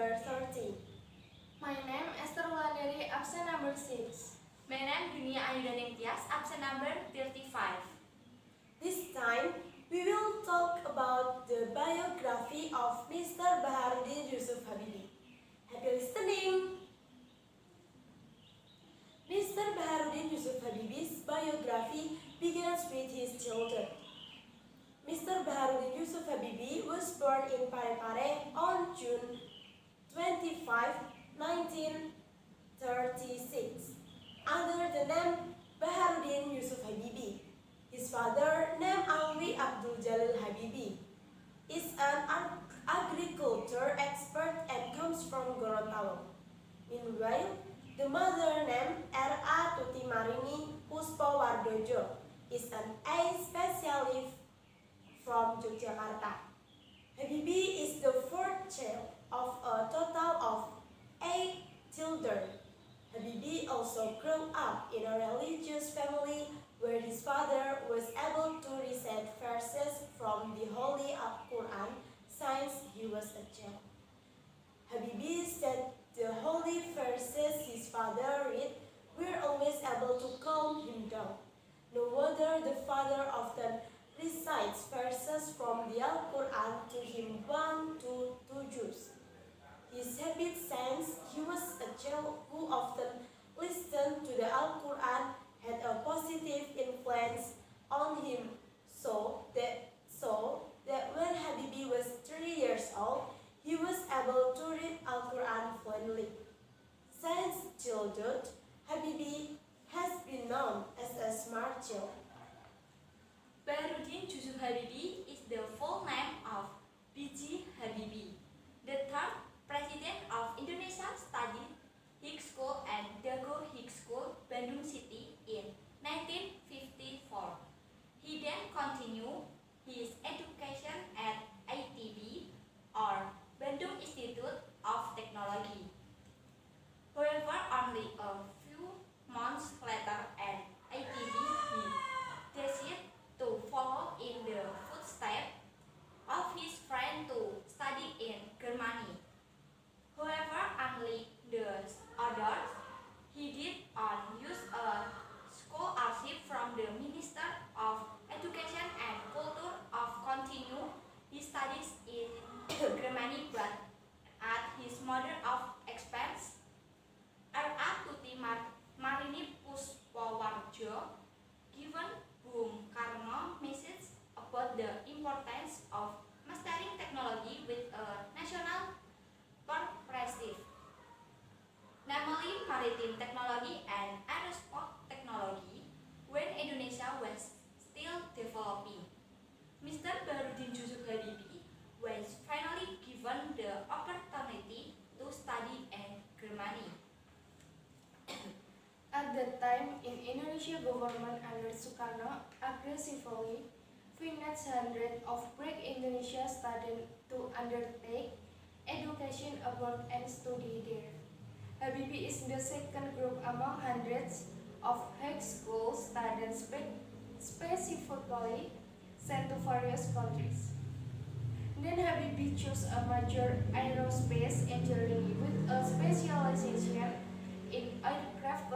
number 13. My name Ester Wulandari, absent number 6. My name Yunia Ningtiyas, absent number 35. This time, we will talk about the biography of Mr. Yusuf Habibie. Happy listening! Mr. Yusuf Habibie's biography begins with his childhood. Mr. Yusuf Habibie was born in Parepare on June 25, 1936, under the name Yusuf Habibie. His father, named Alwi Abdul Jalil Habibie, is an agriculture expert and comes from Gorontalo. Meanwhile, the mother, named R.A. Tutimarini Puspawardojo, is an eye specialist from Yogyakarta. Habibie is the fourth child of a total of 8 children. Habibie also grew up in a religious family where his father was able to recite verses from the Holy Quran since he was a child. Habibie said the holy verses his father read were always able to calm him down. No wonder the father often recites verses from the Al-Quran to him 1 to 2 Jews. His habit since he was a child who often listened to the Al-Quran had a positive influence on him so that when Habibie was 3 years old, he was able to read Al-Quran fluently. Since childhood, Habibie has been known as a smart child. Yusuf Habibie is the full name of B.J. Habibie, the third President of Indonesia. Studied High School and Dago High School, Bandung City in 1954. He then continued his education at ITB or Bandung Institute of Technology. However, only a few months later at ITB, he decided to follow in the footsteps of his friend to study in Germany. However, unlike the others, he did use a scholarship from the Minister of Education and Culture of continue his studies in Germany, but at his mother of expense. R.A. Tutimarini Puspawardojo given Bung Karno message about the importance of mastering technology with a national perspective, namely maritime technology and aerospace technology, when Indonesia was still developing. Mr. Yusuf Habibie was finally given the opportunity to study in Germany. At that time, in Indonesia, government under Sukarno aggressively financed hundreds of Greek Indonesia students to undertake education abroad and study there. Habibie is the second group among hundreds of high school students specifically sent to various countries. Then Habibie chose a major aerospace engineering with a specialization in aircraft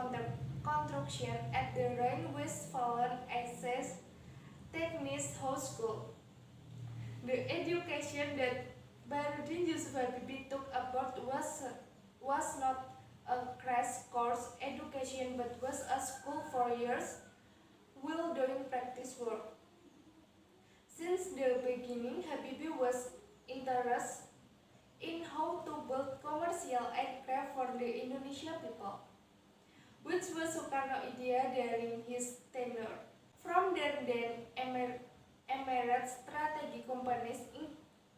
construction at the Rhine-Westphalen Access Technisch Hochschule. The education that Yusuf Habibie took abroad was not a crash course education but was a school for years while doing practice work. Since the beginning, Habibie was interested in how to build commercial aircraft for the Indonesian people, which was Sukarno's idea during his tenure. From there then Emirates strategic companies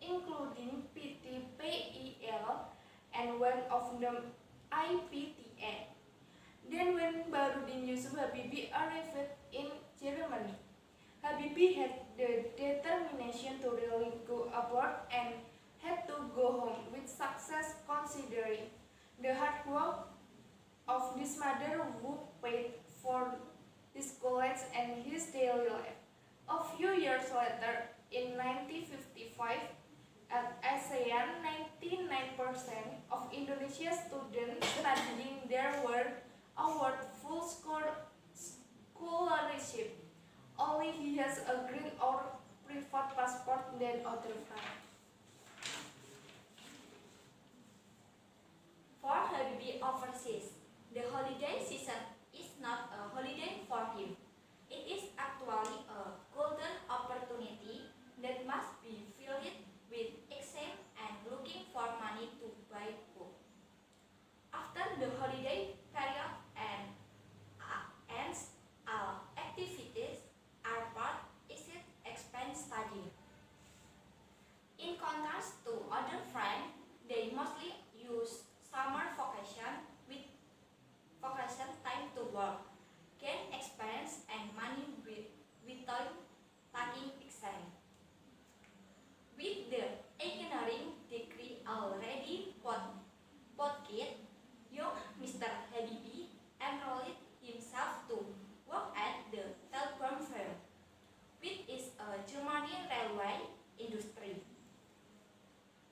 including PTPIL and one of them IPTA. Then when Yusuf Habibie arrived in Germany, Habibie had the determination to really go abroad and had to go home with success considering the hard work of this mother who paid for his college and his daily life. A few years later, in 1955, at ASEAN 99% Indonesian students studying there were awarded full scholarship. Only he has a green or private passport than other friends. For Habibie overseas, the holiday season is not a holiday for him. It is actually a golden opportunity that must be filled with exam and looking for money to buy book. After the holiday period ends, all activities are part except expense study. In contrast to other friends, they mostly use summer vacation with vacation time to work, gain experience and money without taking exam. With the engineering degree already pocket, young Mr. Habibie enrolled himself to work at the telephone firm, which is a German railway industry.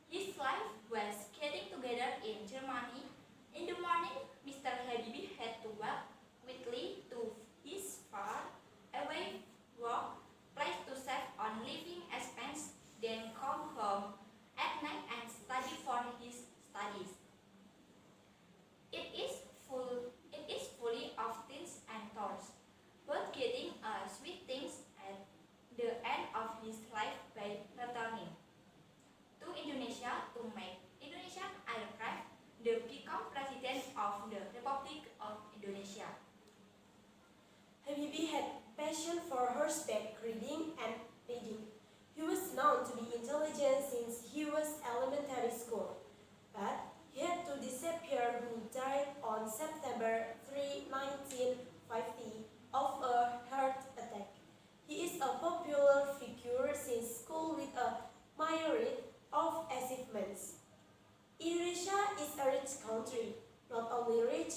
His life was getting together in Germany. In the morning, Mr. Habibie had to walk quickly to his far away work place to save on living expense, then come home at night and study for his studies. It is fully of things and toils, but getting a sweet things at the end of his life by returning to Indonesia to make Indonesian aircraft, to become president of the Republic of Indonesia. Habibie had passion for horseback riding and reading. He was known to be intelligent since he was elementary school, but he had to disappear who died on September 3, 1950 of a heart attack. He is a popular figure since school with a myriad of achievements. Indonesia is a rich country, not only rich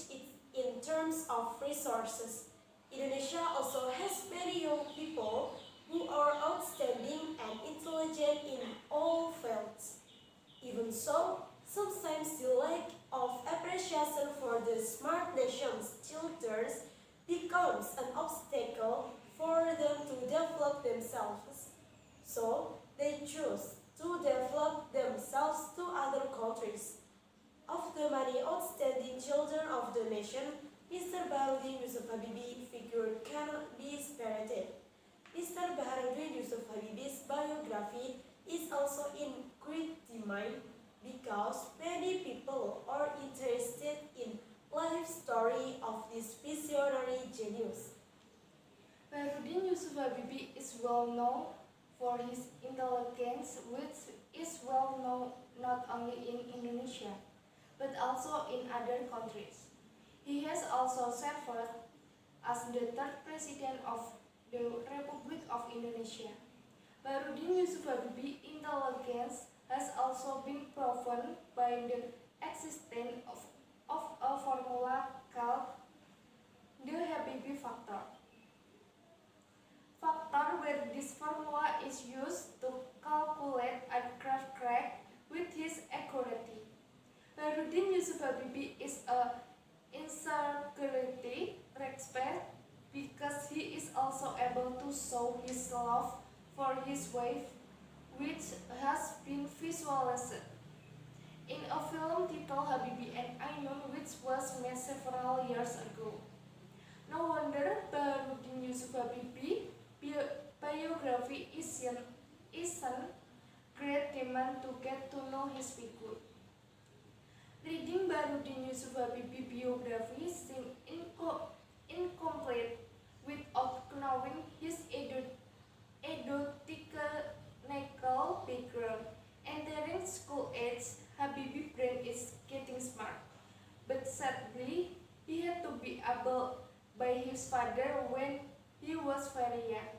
in terms of resources. Indonesia also has many young people who are outstanding and intelligent in all fields. Even so, sometimes the lack of appreciation for the smart nation's children becomes an obstacle for them to develop themselves. So, they choose to develop themselves to other countries. Of the many outstanding children of the nation, Mr. Baharudin Yusuf Habibie figure cannot be spared. Mr. Baharudin Yusuf Habibie's biography is also in great demand because many people are interested in life story of this visionary genius. Baharudin Yusuf Habibie is well known for his intelligence, which is well known not only in Indonesia, but also in other countries. He has also served as the third president of the Republic of Indonesia. Baharudin Yusuf Habibie intelligence has also been proven by the existence of a formula called the Habibie factor. Factor where this formula is used to calculate aircraft crash with his accuracy. Baharudin Yusuf Habibie is a insecurity respect because he is also able to show his love for his wife, which has been visualized in a film titled Habibie and Ayunda, which was made several years ago. No wonder Baharudin Yusuf Habibie biography is in great demand to get to know his figure. Reading Baharudin Yusuf Habibie biography seems incomplete without knowing his educational background. Entering school age, Habibie brain is getting smart, but sadly, he had to be abandoned by his father when he was very young,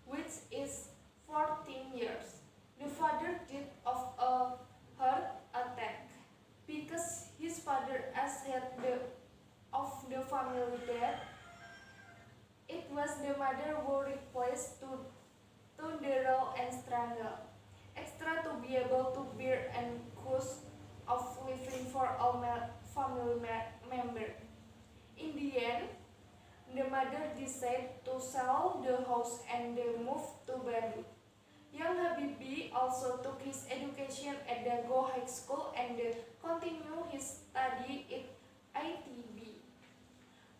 which is 14 years. The father died of a heart attack because his father, as head of the family dead, it was the mother who requested to the role and struggle extra to be able to bear and cost of living for all mother decided to sell the house and they moved to Beirut. Young Habibie also took his education at the Go High School and continued his study at ITB,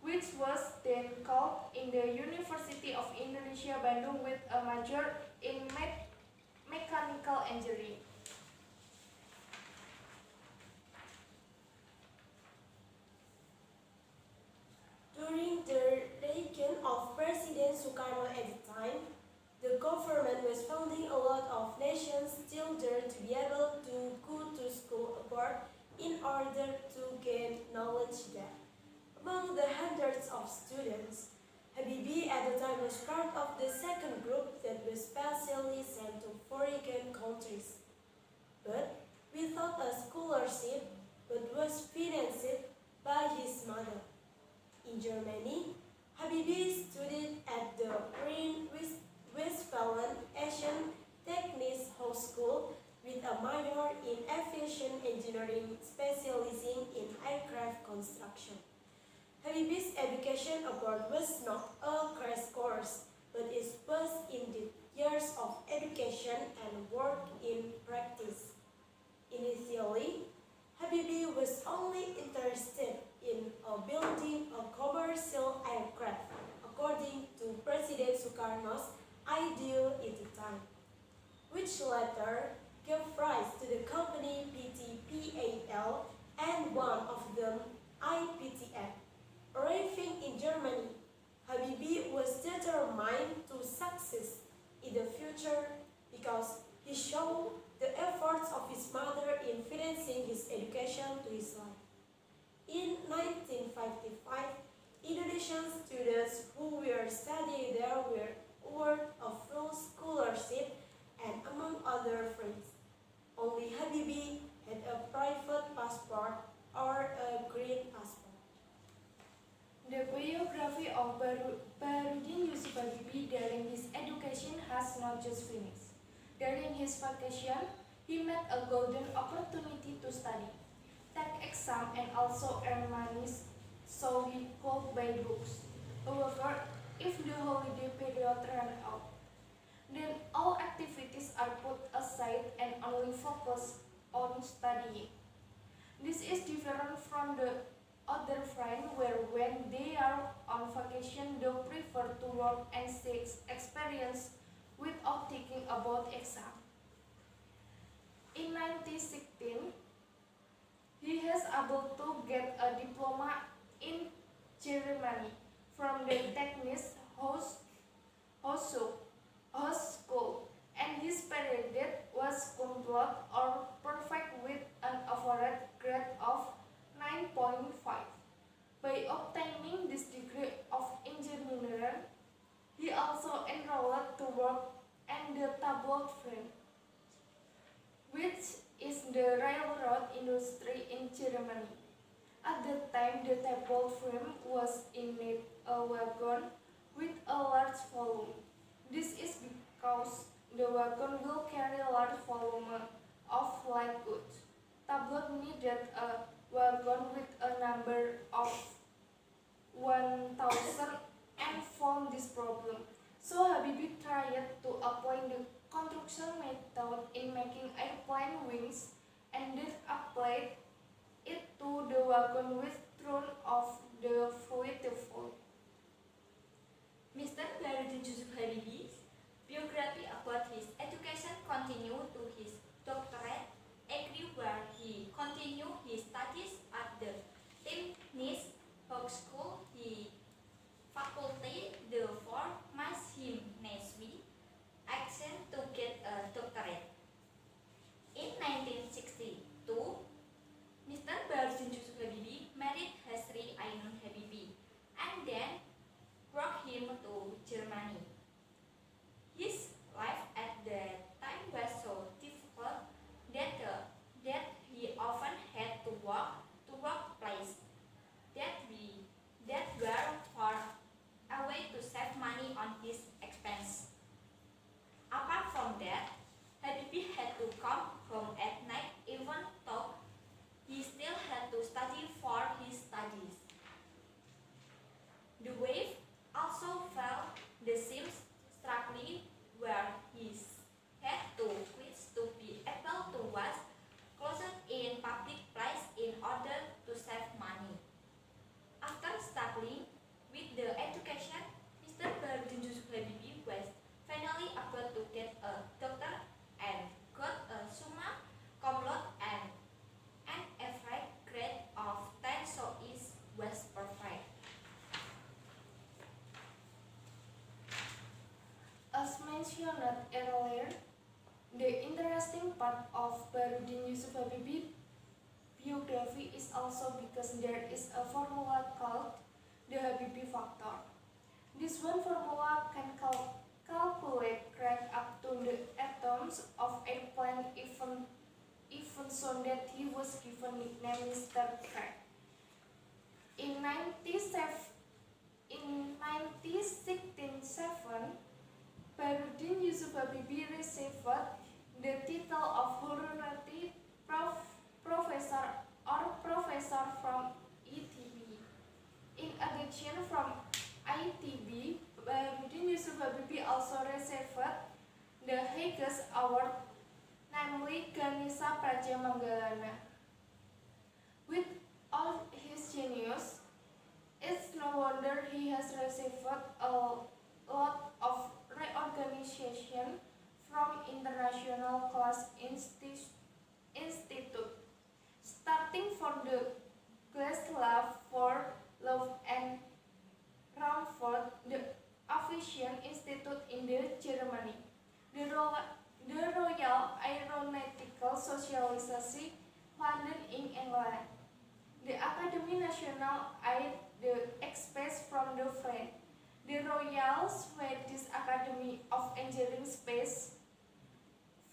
which was then called in the University of Indonesia Bandung with a major in mechanical engineering. During the reign of President Sukarno at the time, the government was funding a lot of nations' children to be able to go to school abroad in order to gain knowledge there. Among the hundreds of students, Habibie at the time was part of the second group that was specially sent to foreign countries. But without a scholarship, but was financed by his mother. In Germany, Habibie studied at the Rhine-Westphalian Asian Technics Hochschule with a minor in aviation engineering specializing in aircraft construction. Habibie's education abroad was not a crash course, but it was indeed years of education and work in practice. Initially, Habibie was only interested in building a commercial aircraft, according to President Sukarno's ideal at the time, which later gave rise to the company PTPAL and one of them IPTF. Arriving in Germany, Habibie was determined to succeed in the future because he showed the efforts of his mother in financing his education to his life. In 1955, Indonesian students who were studying there were awarded a full scholarship and among other things, only Habibie had a private passport or a green passport. The biography of Wahyuningsih Habibie during his education has not just finished. During his vacation, he met a golden opportunity to study, take exam and also earn money so he could buy books. However, if the holiday period ran out, then all activities are put aside and only focus on studying. This is different from the other friends where when they are on vacation they prefer to work and seek experience without thinking about exam. In 1916, he was able to get a diploma in Germany from the Technics Hochschule, and his period was complete or perfect with an average grade of 9.5. By obtaining this degree of engineering, he also enrolled to work in the tabloid firm, which is the railroad industry in Germany. At the time, the tabloid firm was in need a wagon with a large volume. This is because the wagon will carry a large volume of light goods. Tabloid needed a wagon with a number of 1,000 and found this problem. So Habibie tried to apply the construction method in making airplane wings and then applied it to the wagon with throne of the fluidifol. Mr. Wahyuningsih Habibie's biography about his education continued to his doctorate degree where he continued his studies at the Technics Hochschule. The faculty therefore must him action to get a doctorate. In 1962, Mr. Wahyuningsih Habibie married Ayunda. mentioned earlier, the interesting part of Baharudin Yusuf Habibie biography is also because there is a formula called the Habibie factor. This one formula can calculate crack up to the atoms of eggplant, even so that he was given nickname Mr. Crack. In 1967, Baharudin Yusuf Habibie received the title of honorary professor from ITB. In addition from ITB, Baharudin Yusuf Habibie also received the highest award, namely Ganesha Praja Manggalana. With all his genius, it's no wonder he has received a lot of recognition from international class institute, starting from the Glass for Love and Frankfurt, the Aviation Institute in Germany, the Royal Aeronautical Society, London in England, the Académie Nationale de Espace from the French, the Royal Swedish Academy of Engineering Space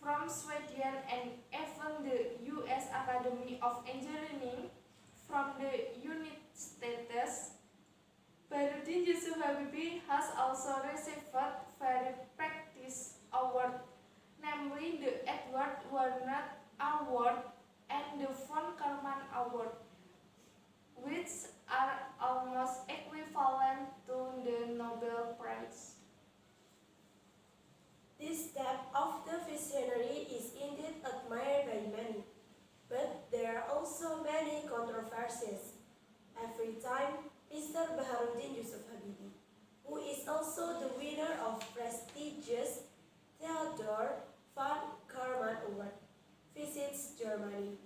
from Sweden, and even the U.S. Academy of Engineering from the United States. Baharudin Yusuf Habibie has also received very prestigious awards, namely the Edward Warner Award and the von Karman Award, which are almost equivalent to the Nobel Prize. This step of the visionary is indeed admired by many, but there are also many controversies. Every time Mr. Baharudin Yusuf Habibie, who is also the winner of prestigious Theodor von Karman Award, visits Germany,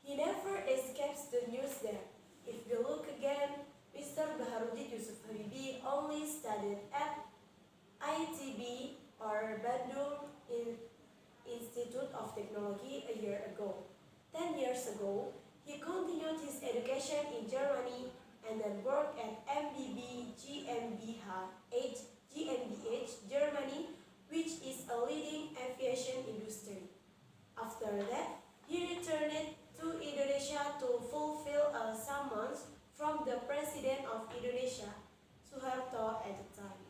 he never escapes the news there. If we look again, Mr. Baharudin Yusuf Habibie only studied at ITB or Bandung Institute of Technology a year ago. 10 years ago, he continued his education in Germany and then worked at MBB GmbH Germany, which is a leading aviation industry. After that, he returned to Indonesia to fulfill a summons from the President of Indonesia, Soeharto at the time.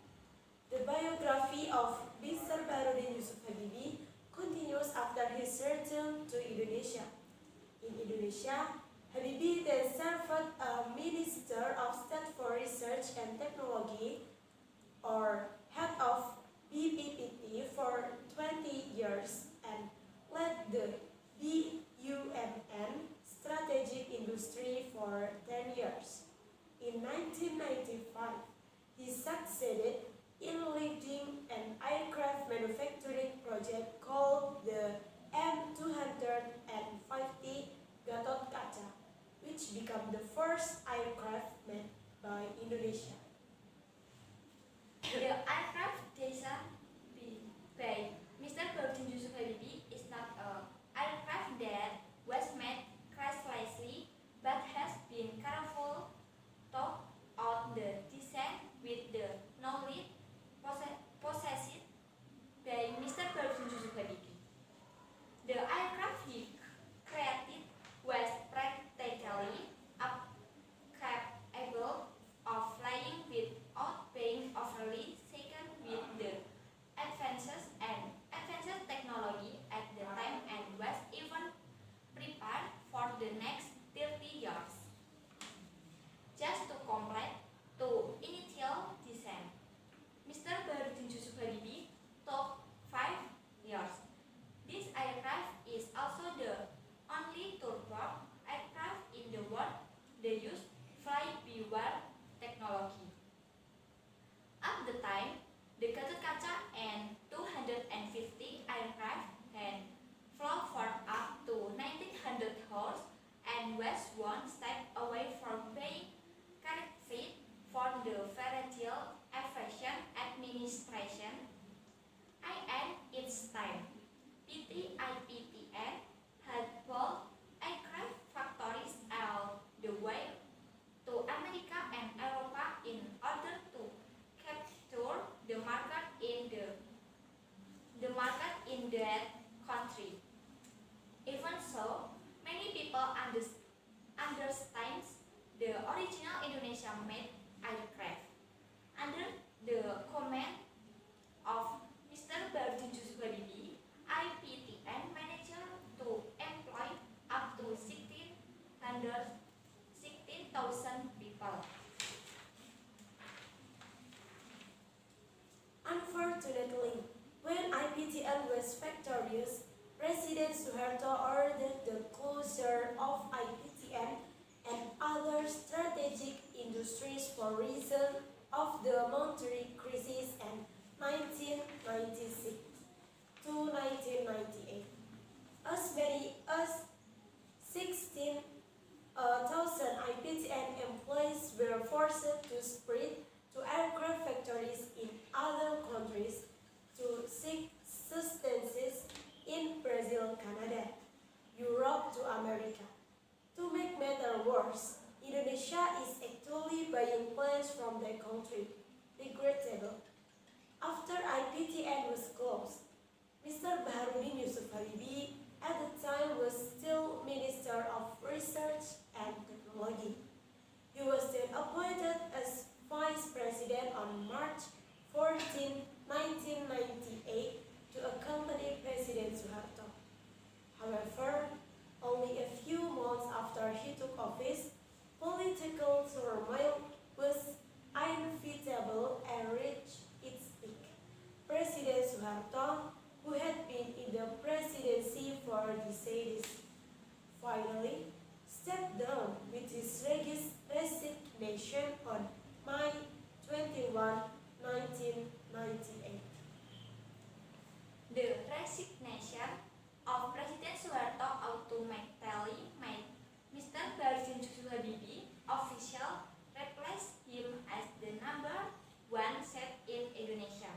The biography of Mr. Baharudin Yusuf Habibie continues after his return to Indonesia. In Indonesia, Habibie then served as Minister of State for Research and Technology, or head of BPPT, for 20 years and led the BUMN strategic industry for 10 years. In 1995, he succeeded in leading an aircraft manufacturing project called the M250 Gatot Kaca, which became the first aircraft made by Indonesia. The aircraft designed by Mr. Baharudin Yusuf Habibie is not an aircraft that was made carelessly, but has been carefully thought out the design with the knowledge possessed by Mr. Baharudin Yusuf Habibie. The aircraft he created was practically capable of flying understands the original Indonesia-made aircraft. Under the command of Mr. Habibie, IPTN managed to employ up to 16,000 people. Unfortunately, when IPTN was victorious, President Suharto ordered the closure of IPTN and other strategic industries for reason of the monetary crisis in 1996 to 1998. As many as 16,000 IPTN employees were forced to spread to aircraft factories in other countries to seek sustenance in Brazil, Canada, Europe to America. To make matters worse, Indonesia is actually buying planes from the country. Regrettable. After IPTN was closed, Mr. Habibie at the time was still Minister of Research and Technology. He was then appointed as Vice President on March 14, 1998 to accompany President Suharto. However, only a few months after he took office, political turmoil was inevitable and reached its peak. President Suharto, who had been in the presidency for decades, finally stepped down with his resignation on May 21, 1998. The resignation of President Suharto automatically made Mr. Habibie official replaced him as the #1 chef in Indonesia.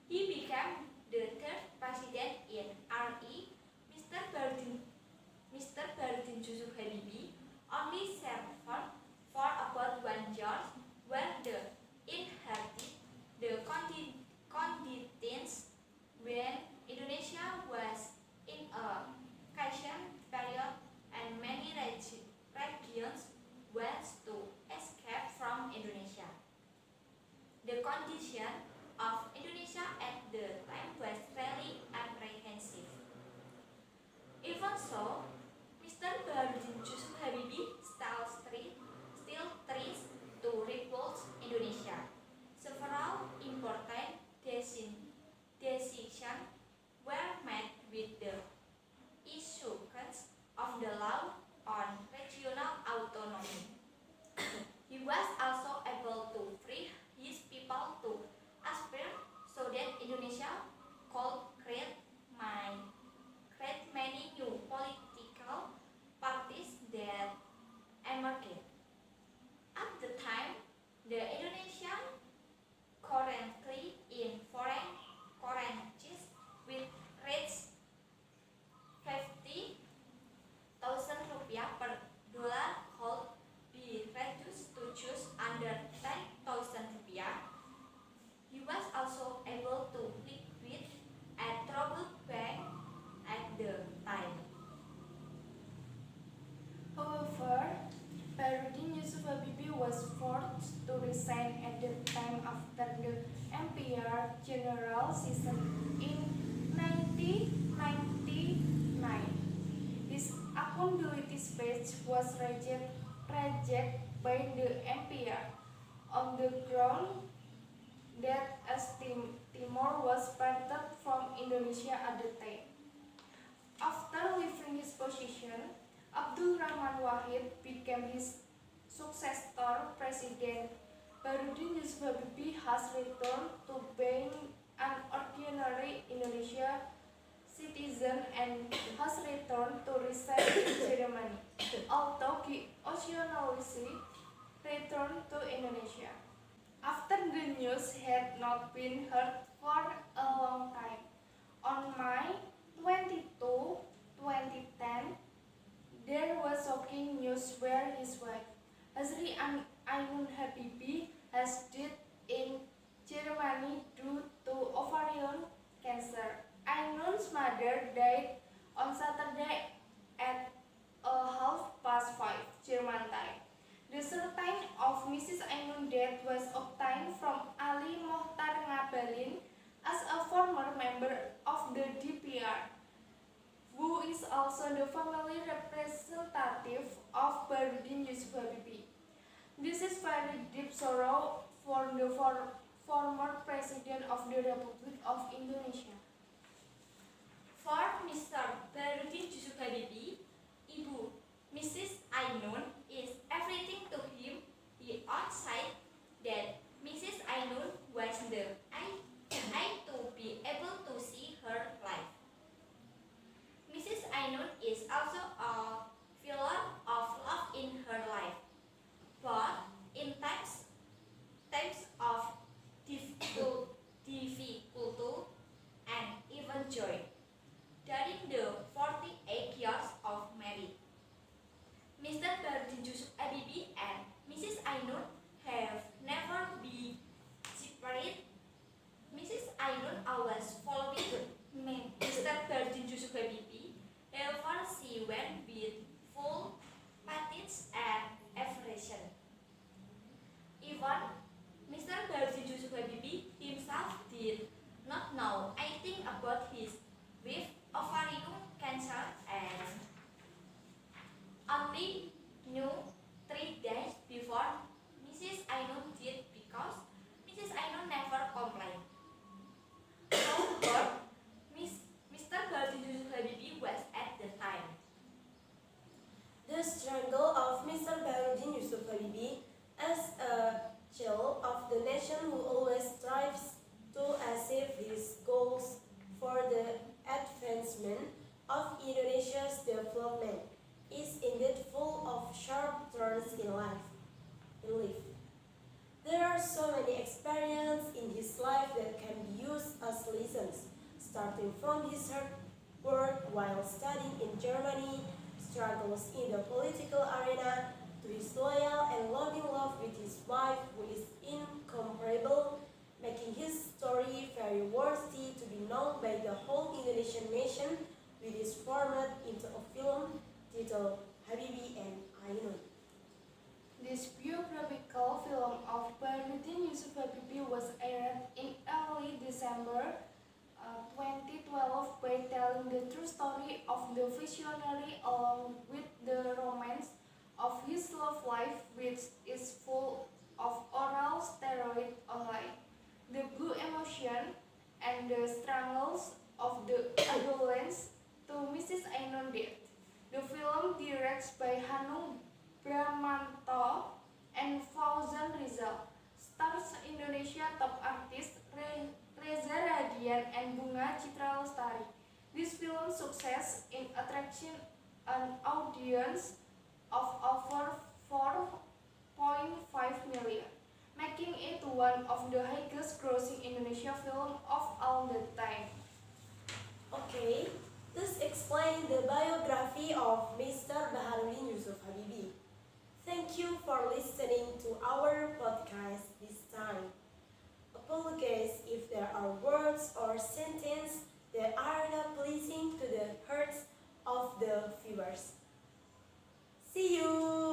He became the third president in RI. Mr. Habibie only served for about 1 year, where the inherited the conditions when Indonesia was in a crisis period and many regions went to escape from Indonesia. The condition of Indonesia at the time was really apprehensive. Even so, Mr. Habibie still tries to rebuild Indonesia. Several important decisions were made with the issuance of the law on regional autonomy. He was also able to free his people to aspire so that Indonesia could create many new political parties that emerged. At the time, the Indonesian currently in foreign currencies with rates 50,000 rupiah per dollar could be reduced to just under 10,000 rupiah. He was also able to liquidate a troubled bank at the time. However, Habibie was forced to resign at the time after the Empire General Session in 1999. His accountability speech was rejected by the Empire on the ground that as Timor was parted from Indonesia at the time. After leaving his position, Abdul Rahman Wahid became his successor. President Habibie has returned to being an ordinary Indonesian citizen and has returned to reside in Germany, although he occasionally returned to Indonesia. After the news had not been heard for a long time, on May 22, 2010, there was shocking news where his wife, Ayunda Habibie, has died in Germany due to ovarian cancer. Ayunda's mother died on Saturday at 5:30 German This is very deep sorrow for the former President of the Republic of Indonesia. For Mr. Baharudin Yusuf Habibie, Ibu Mrs. Ainun is everything to him. He outside that Mrs. Ainun was the I to be able to see her life. Mrs. Ainun is also a pillar of love in her life, but in times of difficulty and even joy. During the 48 years of marriage, Mr. Baharudin Yusuf Habibie and Mrs. Ainun have never been separated. Mrs. Ainun always following Mr. Baharudin Yusuf Habibie wherever she went with full patience and affection. Even Mr. Baharudin Yusuf Habibie himself did not know anything about his wife ovarian cancer and only knew 3 days before Mrs. Ainun did because Mrs. Ainun never complained. How old Mr. Baharudin Yusuf Habibie was at the time? The struggle of Mr. Baharudin Yusuf Habibie as a child of the nation who always strives to achieve his goals for the advancement of Indonesia's development is indeed full of sharp turns in life. There are so many experiences in his life that can be used as lessons, starting from his hard work while studying in Germany, struggles in the political arena, to his loyal and loving love with his wife who is incomparable, making his story very worthy to be known by the whole Indonesian nation with his format into a film titled Habibie and Ainun. This biographical film of Baharudin Yusuf Habibie was aired in early December 2012 by telling the true story of the visionary along with the romance of his love life, which is full of oral steroid only, the blue emotion and the struggles of the adolescents to Mrs. Ainun death. The film, directed by Hanung Bramantho and Fauzan Rizal, stars Indonesia top artists Reza Radian and Bunga Citra Lestari. This film success in attraction an audience of over 4.5 million, making it one of the highest grossing Indonesia film of all the time. Okay, this explains the biography of Mr. Baharudin Yusuf Habibie. Thank you for listening to our podcast this time. Apologize if there are words or sentences that are not pleasing to the hearts of the viewers. See you!